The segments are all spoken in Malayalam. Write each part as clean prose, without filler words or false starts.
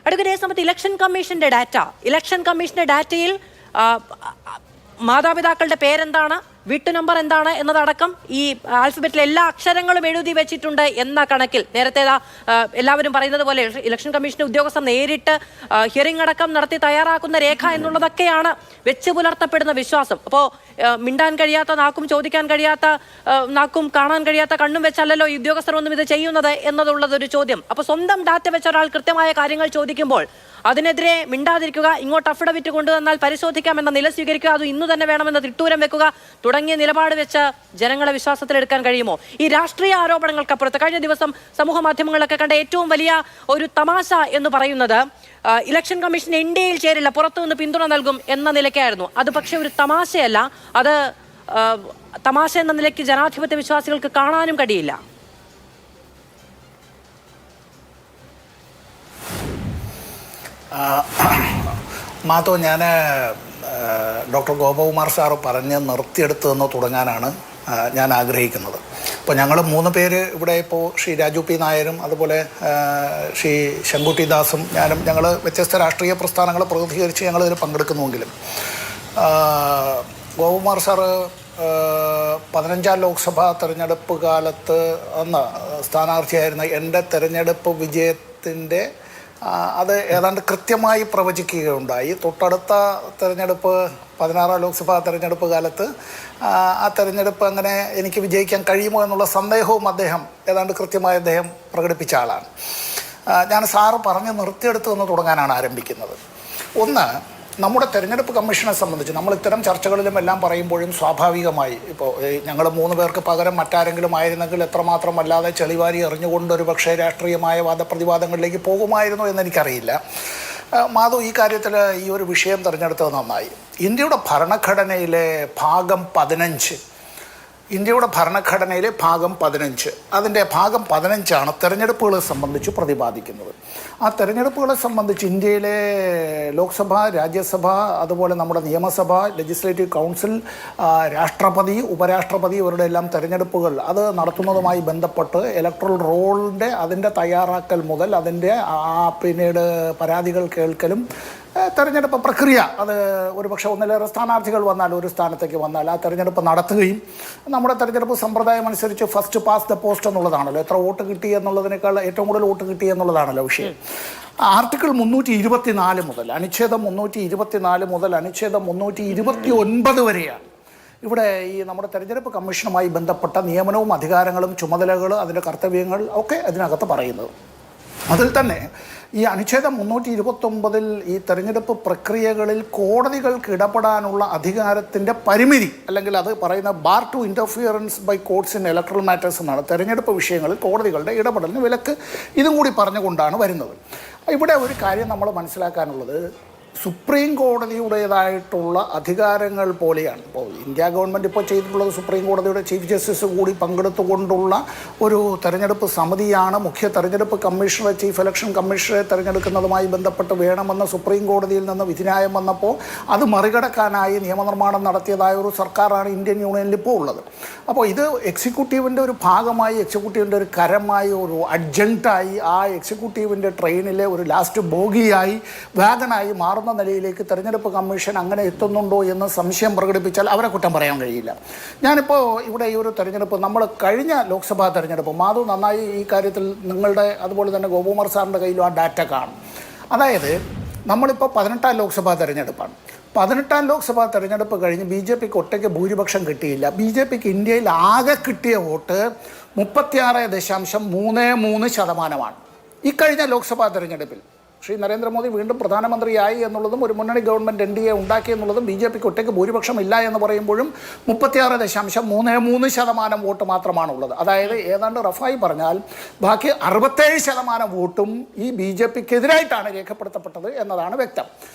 അടുത്ത സമയത്ത് ഇലക്ഷൻ കമ്മീഷന്റെ ഡാറ്റയിൽ മാതാപിതാക്കളുടെ പേരെന്താണ്, വീട്ടു നമ്പർ എന്താണ് എന്നതടക്കം ഈ ആൽഫബറ്റിലെ എല്ലാ അക്ഷരങ്ങളും എഴുതി വെച്ചിട്ടുണ്ട് എന്ന കണക്കിൽ നേരത്തെ എല്ലാവരും പറയുന്നത് പോലെ ഇലക്ഷൻ കമ്മീഷന്റെ ഉദ്യോഗസ്ഥർ നേരിട്ട് ഹിയറിംഗ് അടക്കം നടത്തി തയ്യാറാക്കുന്ന രേഖ എന്നുള്ളതൊക്കെയാണ് വെച്ച് പുലർത്തപ്പെടുന്ന വിശ്വാസം. അപ്പോൾ മിണ്ടാൻ കഴിയാത്ത നാക്കും, ചോദിക്കാൻ കഴിയാത്ത നാക്കും, കാണാൻ കഴിയാത്ത കണ്ണും വെച്ചല്ലല്ലോ ഈ ഉദ്യോഗസ്ഥർ ഒന്നും ഇത് ചെയ്യുന്നത് എന്നതുള്ളതൊരു ചോദ്യം. അപ്പോൾ സ്വന്തം ഡാറ്റ വെച്ച ഒരാൾ കൃത്യമായ കാര്യങ്ങൾ ചോദിക്കുമ്പോൾ അതിനെതിരെ മിണ്ടാതിരിക്കുക, ഇങ്ങോട്ട് അഫിഡവിറ്റ് കൊണ്ടുവന്നാൽ പരിശോധിക്കാമെന്ന നില സ്വീകരിക്കുക, അത് ഇന്നു തന്നെ വേണമെന്ന് തിട്ടൂരം വെക്കുക തുടങ്ങിയ നിലപാട് വെച്ച് ജനങ്ങളെ വിശ്വാസത്തിലെടുക്കാൻ കഴിയുമോ? ഈ രാഷ്ട്രീയ ആരോപണങ്ങൾക്കപ്പുറത്ത് കഴിഞ്ഞ ദിവസം സമൂഹ മാധ്യമങ്ങളിലൊക്കെ കണ്ട ഏറ്റവും വലിയ ഒരു തമാശ എന്ന് പറയുന്നത് ഇലക്ഷൻ കമ്മീഷൻ ഇന്ത്യയിൽ ചേരില്ല, പുറത്തുനിന്ന് പിന്തുണ നൽകും എന്ന നിലയ്ക്കായിരുന്നു. അത് പക്ഷേ ഒരു തമാശയല്ല, അത് തമാശ എന്ന നിലയ്ക്ക് ജനാധിപത്യ വിശ്വാസികൾക്ക് കാണാനും കഴിയില്ല. മാധവ്, ഞാൻ ഡോക്ടർ ഗോപകുമാർ സാറ് പറഞ്ഞ് നിർത്തിയെടുത്തെന്ന് തുടങ്ങാനാണ് ഞാൻ ആഗ്രഹിക്കുന്നത്. ഇപ്പോൾ ഞങ്ങൾ 3 പേര് ഇവിടെ ഇപ്പോൾ ശ്രീ രാജു പി നായരും അതുപോലെ ശ്രീ ശങ്കുട്ടി ദാസും ഞാനും ഞങ്ങൾ വ്യത്യസ്ത രാഷ്ട്രീയ പ്രസ്ഥാനങ്ങളെ പ്രതിനിധീകരിച്ച് ഞങ്ങളിതിൽ പങ്കെടുക്കുന്നുവെങ്കിലും ഗോപകുമാർ സാറ് 15ാം ലോക്സഭാ തെരഞ്ഞെടുപ്പ് കാലത്ത് അന്ന് സ്ഥാനാർത്ഥിയായിരുന്ന എൻ്റെ തെരഞ്ഞെടുപ്പ് വിജയത്തിൻ്റെ അത് ഏതാണ്ട് കൃത്യമായി പ്രവചിക്കുകയുണ്ടായി. തൊട്ടടുത്ത തെരഞ്ഞെടുപ്പ് 16ാം ലോക്സഭാ തെരഞ്ഞെടുപ്പ് കാലത്ത് ആ തെരഞ്ഞെടുപ്പ് അങ്ങനെ എനിക്ക് വിജയിക്കാൻ കഴിയുമോ എന്നുള്ള സന്ദേഹവും ഏതാണ്ട് കൃത്യമായി അദ്ദേഹം പ്രകടിപ്പിച്ച ആളാണ്. ഞാൻ സാറ് പറഞ്ഞ് നിർത്തിയെടുത്തു എന്ന് തുടങ്ങാനാണ് ആരംഭിക്കുന്നത്. ഒന്ന്, നമ്മുടെ തെരഞ്ഞെടുപ്പ് കമ്മീഷനെ സംബന്ധിച്ച് നമ്മൾ ഇത്തരം ചർച്ചകളിലും എല്ലാം പറയുമ്പോഴും സ്വാഭാവികമായി ഇപ്പോൾ ഞങ്ങൾ 3 പേർക്ക് പകരം മറ്റാരെങ്കിലും ആയിരുന്നെങ്കിൽ എത്രമാത്രം അല്ലാതെ ചെളിവാരി എറിഞ്ഞുകൊണ്ടൊരു പക്ഷേ രാഷ്ട്രീയമായ വാദപ്രതിവാദങ്ങളിലേക്ക് പോകുമായിരുന്നു എന്നെനിക്കറിയില്ല. മാധവ് ഈ കാര്യത്തിൽ ഈ ഒരു വിഷയം തിരഞ്ഞെടുത്തത് നന്നായി. ഇന്ത്യയുടെ ഭരണഘടനയിലെ ഭാഗം 15, ഇന്ത്യയുടെ ഭരണഘടനയിലെ ഭാഗം 15, അതിൻ്റെ ഭാഗം 15 തെരഞ്ഞെടുപ്പുകളെ സംബന്ധിച്ച് പ്രതിപാദിക്കുന്നത്. ആ തെരഞ്ഞെടുപ്പുകളെ സംബന്ധിച്ച് ഇന്ത്യയിലെ ലോക്സഭ, രാജ്യസഭ, അതുപോലെ നമ്മുടെ നിയമസഭ, ലെജിസ്ലേറ്റീവ് കൗൺസിൽ, രാഷ്ട്രപതി, ഉപരാഷ്ട്രപതി ഇവരുടെ എല്ലാം തെരഞ്ഞെടുപ്പുകൾ അത് നടത്തുന്നതുമായി ബന്ധപ്പെട്ട് ഇലക്ട്രൽ റോളിൻ്റെ അതിൻ്റെ തയ്യാറാക്കൽ മുതൽ അതിൻ്റെ പിന്നീട് പരാതികൾ കേൾക്കലും തെരഞ്ഞെടുപ്പ് പ്രക്രിയ അത് ഒരുപക്ഷെ ഒന്നിലേറെ സ്ഥാനാർത്ഥികൾ വന്നാൽ ഒരു സ്ഥാനത്തേക്ക് വന്നാൽ ആ തെരഞ്ഞെടുപ്പ് നടത്തുകയും നമ്മുടെ തെരഞ്ഞെടുപ്പ് സമ്പ്രദായം അനുസരിച്ച് ഫസ്റ്റ് പാസ് ദ പോസ്റ്റ് എന്നുള്ളതാണല്ലോ, എത്ര വോട്ട് കിട്ടി എന്നുള്ളതിനേക്കാൾ ഏറ്റവും കൂടുതൽ വോട്ട് കിട്ടി എന്നുള്ളതാണല്ലോ വിഷയം. ആർട്ടിക്കിൾ 324 മുതൽ അനുച്ഛേദം 324 മുതൽ അനുച്ഛേദം 329 വരെയാണ് ഇവിടെ ഈ നമ്മുടെ തെരഞ്ഞെടുപ്പ് കമ്മീഷനുമായി ബന്ധപ്പെട്ട നിയമനവും അധികാരങ്ങളും ചുമതലകൾ അതിൻ്റെ കർത്തവ്യങ്ങൾ ഒക്കെ അതിനകത്ത് പറയുന്നത്. അതിൽ തന്നെ ഈ അനുച്ഛേദം 329 ഈ തെരഞ്ഞെടുപ്പ് പ്രക്രിയകളിൽ കോടതികൾക്ക് ഇടപെടാനുള്ള അധികാരത്തിൻ്റെ പരിമിതി, അല്ലെങ്കിൽ അത് പറയുന്ന bar to interference by courts in electoral matters എന്നാണ്. തെരഞ്ഞെടുപ്പ് വിഷയങ്ങളിൽ കോടതികളുടെ ഇടപെടലിന് വിലക്ക് ഇതും കൂടി പറഞ്ഞുകൊണ്ടാണ് വരുന്നത്. ഇവിടെ ഒരു കാര്യം നമ്മൾ മനസ്സിലാക്കാനുള്ളത്, സുപ്രീം കോടതിയുടേതായിട്ടുള്ള അധികാരങ്ങൾ പോലെയാണ് ഇപ്പോൾ ഇന്ത്യ ഗവൺമെൻറ് ഇപ്പോൾ ചെയ്തിട്ടുള്ളത്. സുപ്രീം കോടതിയുടെ ചീഫ് ജസ്റ്റിസ് കൂടി പങ്കെടുത്തുകൊണ്ടുള്ള ഒരു തെരഞ്ഞെടുപ്പ് സമിതിയാണ് മുഖ്യ തെരഞ്ഞെടുപ്പ് കമ്മീഷണറെ, ചീഫ് ഇലക്ഷൻ കമ്മീഷണറെ തിരഞ്ഞെടുക്കുന്നതുമായി ബന്ധപ്പെട്ട് വേണമെന്ന് സുപ്രീം കോടതിയിൽ നിന്ന് വിധിന്യായം വന്നപ്പോൾ അത് മറികടക്കാനായി നിയമനിർമ്മാണം നടത്തിയതായ ഒരു സർക്കാരാണ് ഇന്ത്യൻ യൂണിയനിൽ ഇപ്പോൾ ഉള്ളത്. അപ്പോൾ ഇത് എക്സിക്യൂട്ടീവിൻ്റെ ഒരു ഭാഗമായി, എക്സിക്യൂട്ടീവിൻ്റെ ഒരു കരമായി, ഒരു അഡ്ജങ്ക്റ്റായി, ആ എക്സിക്യൂട്ടീവിൻ്റെ ട്രെയിനിലെ ഒരു ലാസ്റ്റ് ബോഗിയായി, വാഗനായി മാറുന്ന നിലയിലേക്ക് തെരഞ്ഞെടുപ്പ് കമ്മീഷൻ അങ്ങനെ എത്തുന്നുണ്ടോ എന്ന് സംശയം പ്രകടിപ്പിച്ചാൽ അവരെ കുറ്റം പറയാൻ കഴിയില്ല. ഞാനിപ്പോൾ ഇവിടെ ഈ ഒരു തെരഞ്ഞെടുപ്പ്, നമ്മൾ കഴിഞ്ഞ ലോക്സഭാ തെരഞ്ഞെടുപ്പ്, മാധവ് നന്നായി ഈ കാര്യത്തിൽ നിങ്ങളുടെ അതുപോലെ തന്നെ ഗോപകുമാർ സാറിൻ്റെ കയ്യിലും ആ ഡാറ്റ കാണും. അതായത് നമ്മളിപ്പോൾ 18ാം ലോക്സഭാ തെരഞ്ഞെടുപ്പാണ്. 18ാം ലോക്സഭാ തെരഞ്ഞെടുപ്പ് കഴിഞ്ഞ് BJPക്ക് ഒറ്റയ്ക്ക് ഭൂരിപക്ഷം കിട്ടിയില്ല. BJPക്ക് ഇന്ത്യയിൽ ആകെ കിട്ടിയ വോട്ട് 36.33% ഈ കഴിഞ്ഞ ലോക്സഭാ തെരഞ്ഞെടുപ്പിൽ. ശ്രീ നരേന്ദ്രമോദി വീണ്ടും പ്രധാനമന്ത്രിയായി എന്നുള്ളതും ഒരു മുന്നണി ഗവൺമെൻറ് NDA ഉണ്ടാക്കി എന്നുള്ളതും BJPക്ക് ഒറ്റയ്ക്ക് ഭൂരിപക്ഷം ഇല്ല എന്ന് പറയുമ്പോഴും 36.33% വോട്ട് മാത്രമാണുള്ളത്. അതായത് ഏതാണ്ട് റഫായി പറഞ്ഞാൽ ബാക്കി 67% വോട്ടും ഈ BJPക്കെതിരായിട്ടാണ് രേഖപ്പെടുത്തപ്പെട്ടത് എന്നതാണ് വ്യക്തം.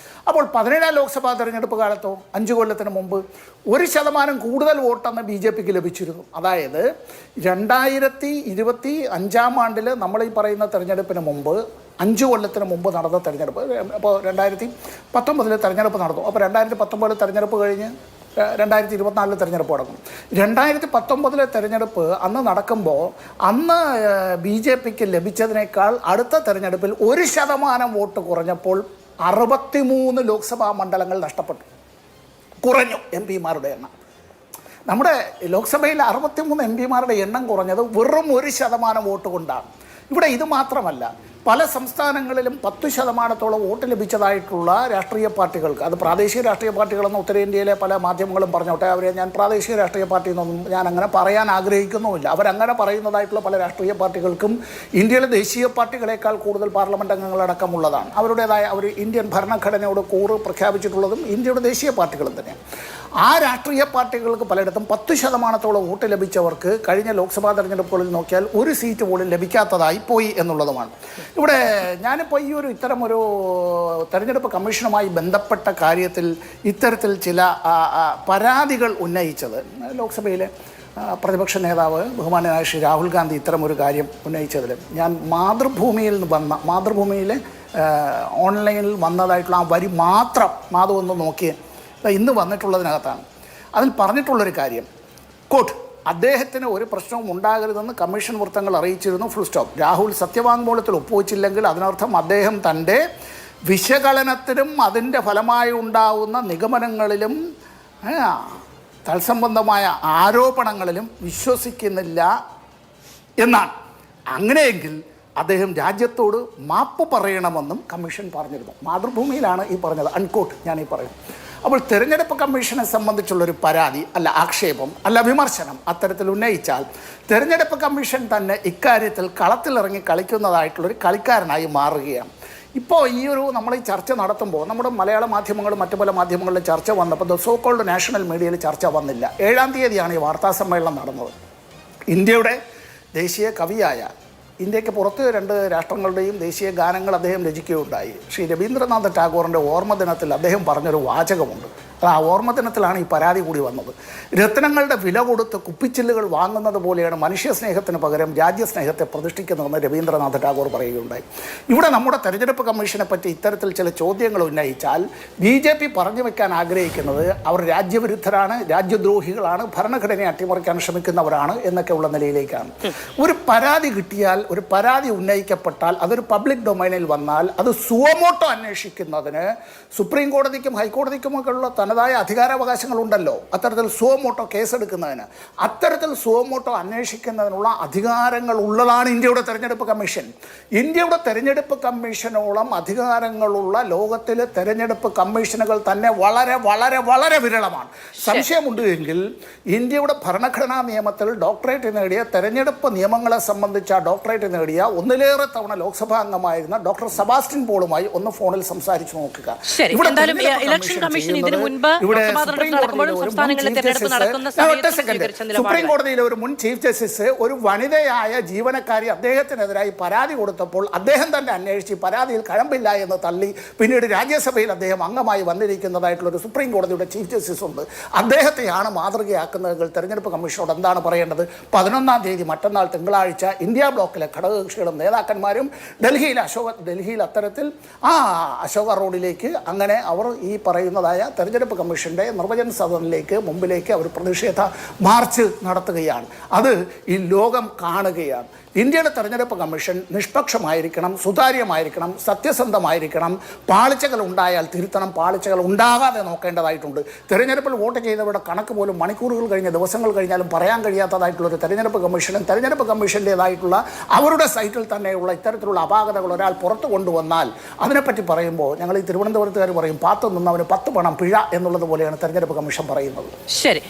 അപ്പോൾ 17ാം ലോക്സഭാ തെരഞ്ഞെടുപ്പ് കാലത്തോ 5 കൊല്ലത്തിന് മുമ്പ് 1% കൂടുതൽ വോട്ടെന്ന് BJPക്ക് ലഭിച്ചിരുന്നു. അതായത് 2025 നമ്മൾ ഈ പറയുന്ന തെരഞ്ഞെടുപ്പിന് മുമ്പ് 5 കൊല്ലത്തിന് മുമ്പ് നടന്ന തെരഞ്ഞെടുപ്പ്, അപ്പോൾ 2019 തെരഞ്ഞെടുപ്പ് നടന്നു. അപ്പോൾ 2019 തെരഞ്ഞെടുപ്പ് കഴിഞ്ഞ് 2024 തെരഞ്ഞെടുപ്പ് നടക്കും. 2019 തെരഞ്ഞെടുപ്പ് അന്ന് നടക്കുമ്പോൾ അന്ന് BJPക്ക് ലഭിച്ചതിനേക്കാൾ അടുത്ത തെരഞ്ഞെടുപ്പിൽ 1% വോട്ട് കുറഞ്ഞപ്പോൾ 63 ലോക്സഭാ മണ്ഡലങ്ങൾ നഷ്ടപ്പെട്ടു, കുറഞ്ഞു MP-മാരുടെ എണ്ണം. നമ്മുടെ ലോക്സഭയിൽ 63 MP-മാരുടെ എണ്ണം കുറഞ്ഞത് വെറും 1% വോട്ട് കൊണ്ടാണ്. ഇവിടെ ഇത് മാത്രമല്ല, പല സംസ്ഥാനങ്ങളിലും 10% വോട്ട് ലഭിച്ചതായിട്ടുള്ള രാഷ്ട്രീയ പാർട്ടികൾക്ക്, അത് പ്രാദേശിക രാഷ്ട്രീയ പാർട്ടികളെന്ന് ഉത്തരേന്ത്യയിലെ പല മാധ്യമങ്ങളും പറഞ്ഞോട്ടെ, അവരെ ഞാൻ പ്രാദേശിക രാഷ്ട്രീയ പാർട്ടി എന്നൊന്നും ഞാൻ അങ്ങനെ പറയാൻ ആഗ്രഹിക്കുന്നുമില്ല. അവരങ്ങനെ പറയുന്നതായിട്ടുള്ള പല രാഷ്ട്രീയ പാർട്ടികൾക്കും ഇന്ത്യയിലെ ദേശീയ പാർട്ടികളെക്കാൾ കൂടുതൽ പാർലമെൻറ്റ് അംഗങ്ങളടക്കമുള്ളതാണ്. അവർ ഇന്ത്യൻ ഭരണഘടനയോട് കൂറ് പ്രഖ്യാപിച്ചിട്ടുള്ളതും ഇന്ത്യയുടെ ദേശീയ പാർട്ടികളും തന്നെയാണ്. ആ രാഷ്ട്രീയ പാർട്ടികൾക്ക് പലയിടത്തും 10% വോട്ട് ലഭിച്ചവർക്ക് കഴിഞ്ഞ ലോക്സഭാ തെരഞ്ഞെടുപ്പുകളിൽ നോക്കിയാൽ ഒരു സീറ്റ് പോലും ലഭിക്കാത്തതായി പോയി എന്നുള്ളതുമാണ്. ഇവിടെ ഞാനിപ്പോൾ ഇത്തരമൊരു തെരഞ്ഞെടുപ്പ് കമ്മീഷനുമായി ബന്ധപ്പെട്ട കാര്യത്തിൽ ഇത്തരത്തിൽ ചില പരാതികൾ ഉന്നയിച്ചത് ലോക്സഭയിലെ പ്രതിപക്ഷ നേതാവ് ബഹുമാനനായ ശ്രീ രാഹുൽ ഗാന്ധി ഇത്തരമൊരു കാര്യം ഉന്നയിച്ചതിൽ ഞാൻ മാതൃഭൂമിയിലെ ഓൺലൈനിൽ വന്നതായിട്ടുള്ള ആ വരി മാത്രം മാധവൊന്ന് നോക്കിയേ, ഇന്ന് വന്നിട്ടുള്ളതിനകത്താണ്. അതിൽ പറഞ്ഞിട്ടുള്ളൊരു കാര്യം, കോട്ട്, അദ്ദേഹത്തിന് ഒരു പ്രശ്നവും ഉണ്ടാകരുതെന്ന് കമ്മീഷൻ വൃത്തങ്ങൾ അറിയിച്ചിരുന്നു, ഫുൾ സ്റ്റോപ്പ്. രാഹുൽ സത്യവാങ്മൂലത്തിൽ ഒപ്പുവെച്ചില്ലെങ്കിൽ അതിനർത്ഥം അദ്ദേഹം തൻ്റെ വിശകലനത്തിലും അതിൻ്റെ ഫലമായി ഉണ്ടാകുന്ന നിഗമനങ്ങളിലും തത്സംബന്ധമായ ആരോപണങ്ങളിലും വിശ്വസിക്കുന്നില്ല എന്നാണ്. അങ്ങനെയെങ്കിൽ അദ്ദേഹം രാജ്യത്തോട് മാപ്പ് പറയണമെന്നും കമ്മീഷൻ പറഞ്ഞിരുന്നു. മാതൃഭൂമിയിലാണ് ഈ പറഞ്ഞത്, അൺകോട്ട് ഞാൻ ഈ പറയുന്നു. അപ്പോൾ തെരഞ്ഞെടുപ്പ് കമ്മീഷനെ സംബന്ധിച്ചുള്ളൊരു പരാതി അല്ല ആക്ഷേപം അല്ല വിമർശനം അത്തരത്തിൽ ഉന്നയിച്ചാൽ തെരഞ്ഞെടുപ്പ് കമ്മീഷൻ തന്നെ ഇക്കാര്യത്തിൽ കളത്തിലിറങ്ങി കളിക്കുന്നതായിട്ടുള്ളൊരു കളിക്കാരനായി മാറുകയാണ്. ഇപ്പോൾ നമ്മൾ ഈ ചർച്ച നടത്തുമ്പോൾ നമ്മുടെ മലയാള മാധ്യമങ്ങളും മറ്റു പല മാധ്യമങ്ങളിലും ചർച്ച വന്നപ്പോൾ സോ കോൾഡ് നാഷണൽ മീഡിയയിൽ ചർച്ച വന്നില്ല. 7-ാം തീയതിയാണ് ഈ വാർത്താ സമ്മേളനം നടന്നത്. ഇന്ത്യയുടെ ദേശീയ കവിയായ, ഇന്ത്യക്ക് പുറത്ത് 2 രാഷ്ട്രങ്ങളുടെയും ദേശീയ ഗാനങ്ങൾ അദ്ദേഹം രചിക്കുകയുണ്ടായി. ശ്രീ രവീന്ദ്രനാഥ ടാഗോറിൻ്റെ ഓർമ്മ ദിനത്തിൽ അദ്ദേഹം പറഞ്ഞൊരു വാചകമുണ്ട്. അത് ആ ഓർമ്മ ദിനത്തിലാണ് ഈ പരാതി കൂടി വന്നത്. രത്നങ്ങളുടെ വില കൊടുത്ത് കുപ്പിച്ചില്ലുകൾ വാങ്ങുന്നത് പോലെയാണ് മനുഷ്യ സ്നേഹത്തിന് പകരം രാജ്യസ്നേഹത്തെ പ്രതിഷ്ഠിക്കുന്നതെന്ന് രവീന്ദ്രനാഥ ടാഗോർ പറയുകയുണ്ടായി. ഇവിടെ നമ്മുടെ തെരഞ്ഞെടുപ്പ് കമ്മീഷനെ പറ്റി ഇത്തരത്തിൽ ചില ചോദ്യങ്ങൾ ഉന്നയിച്ചാൽ BJP പറഞ്ഞു വെക്കാൻ ആഗ്രഹിക്കുന്നത് അവർ രാജ്യവിരുദ്ധരാണ്, രാജ്യദ്രോഹികളാണ്, ഭരണഘടനയെ അട്ടിമറിക്കാൻ ശ്രമിക്കുന്നവരാണ് എന്നൊക്കെയുള്ള നിലയിലേക്കാണ്. ഒരു പരാതി കിട്ടിയാൽ, ഒരു പരാതി ഉന്നയിക്കപ്പെട്ടാൽ, അതൊരു പബ്ലിക് ഡൊമൈനിൽ വന്നാൽ അത് സുവമോട്ടോ അന്വേഷിക്കുന്നതിന് സുപ്രീം കോടതിക്കും ഹൈക്കോടതിക്കുമൊക്കെ ഉള്ള തനതായ അധികാരാവകാശങ്ങളുണ്ടല്ലോ. അത്തരത്തിൽ സുവമോട്ടോ കേസെടുക്കുന്നതിന്, അത്തരത്തിൽ സുവമോട്ടോ അന്വേഷിക്കുന്നതിനുള്ള അധികാരങ്ങൾ ഉള്ളതാണ് ഇന്ത്യയുടെ തെരഞ്ഞെടുപ്പ് കമ്മീഷൻ. ഇന്ത്യയുടെ തെരഞ്ഞെടുപ്പ് കമ്മീഷനോളം അധികാരങ്ങളുള്ള ലോകത്തിലെ തെരഞ്ഞെടുപ്പ് കമ്മീഷനുകൾ തന്നെ വളരെ വളരെ വളരെ വിരളമാണ്. സംശയമുണ്ട് എങ്കിൽ ഇന്ത്യയുടെ ഭരണഘടനാ നിയമത്തിൽ ഡോക്ടറേറ്റ് നേടിയ, തെരഞ്ഞെടുപ്പ് നിയമങ്ങളെ സംബന്ധിച്ച ഡോക്ടറേറ്റ് നേടിയ, ഒന്നിലേറെ തവണ ലോക്സഭാ അംഗമായിരുന്ന ഡോക്ടർ സെബാസ്റ്റ്യൻ പോളിമായി ഒന്ന് ഫോണിൽ സംസാരിച്ചു നോക്കുക. സുപ്രീം കോടതിയിലെ ഒരു മുൻ ചീഫ് ജസ്റ്റിസ് ഒരു വനിതയായ ജീവനക്കാരി അദ്ദേഹത്തിനെതിരായി പരാതി കൊടുത്തപ്പോൾ അദ്ദേഹം തന്നെ അന്വേഷിച്ച് പരാതിയിൽ കഴമ്പില്ല എന്ന് തള്ളി പിന്നീട് രാജ്യസഭയിൽ അദ്ദേഹം അംഗമായി വന്നിരിക്കുന്നതായിട്ടുള്ള ഒരു സുപ്രീം കോടതിയുടെ ചീഫ് ജസ്റ്റിസ് ഉണ്ട്. അദ്ദേഹത്തെയാണ് മാതൃകയാക്കുന്നതെങ്കിൽ തെരഞ്ഞെടുപ്പ് കമ്മീഷനോട് എന്താണ് പറയേണ്ടത്? 11-ാം തീയതി മറ്റന്നാൾ തിങ്കളാഴ്ച ഇന്ത്യ ബ്ലോക്കിലെ ഘടകകക്ഷികളും നേതാക്കന്മാരും ഡൽഹിയിൽ അത്തരത്തിൽ അശോക റോഡിലേക്ക് അങ്ങനെ അവർ ഈ പറയുന്നതായ തെരഞ്ഞെടുപ്പ് കമ്മീഷൻ്റെ നിർവചന സദനിലേക്ക് മുമ്പിലേക്ക് അവർ പ്രതിഷേധ മാർച്ച് നടത്തുകയാണ്. അത് ഈ ലോകം കാണുകയാണ്. ഇന്ത്യയുടെ തെരഞ്ഞെടുപ്പ് കമ്മീഷൻ നിഷ്പക്ഷമായിരിക്കണം, സുതാര്യമായിരിക്കണം, സത്യസന്ധമായിരിക്കണം. പാളിച്ചകൾ ഉണ്ടായാൽ തിരുത്തണം, പാളിച്ചകൾ ഉണ്ടാകാതെ നോക്കേണ്ടതായിട്ടുണ്ട്. തെരഞ്ഞെടുപ്പിൽ വോട്ട് ചെയ്തവരുടെ കണക്ക് പോലും മണിക്കൂറുകൾ കഴിഞ്ഞ് ദിവസങ്ങൾ കഴിഞ്ഞാലും പറയാൻ കഴിയാത്തതായിട്ടുള്ളൊരു തെരഞ്ഞെടുപ്പ് കമ്മീഷനും തെരഞ്ഞെടുപ്പ് കമ്മീഷൻ്റേതായിട്ടുള്ള അവരുടെ സൈറ്റിൽ തന്നെയുള്ള ഇത്തരത്തിലുള്ള അപാകതകൾ ഒരാൾ പുറത്തു കൊണ്ടുവന്നാൽ അതിനെപ്പറ്റി പറയുമ്പോൾ ഞങ്ങൾ ഈ തിരുവനന്തപുരത്തുകാർ പറയും, പാത്തു നിന്നവന് 10 പണം പിഴ എന്നുള്ളത് പോലെയാണ് തെരഞ്ഞെടുപ്പ് കമ്മീഷൻ പറയുന്നത്. ശരി.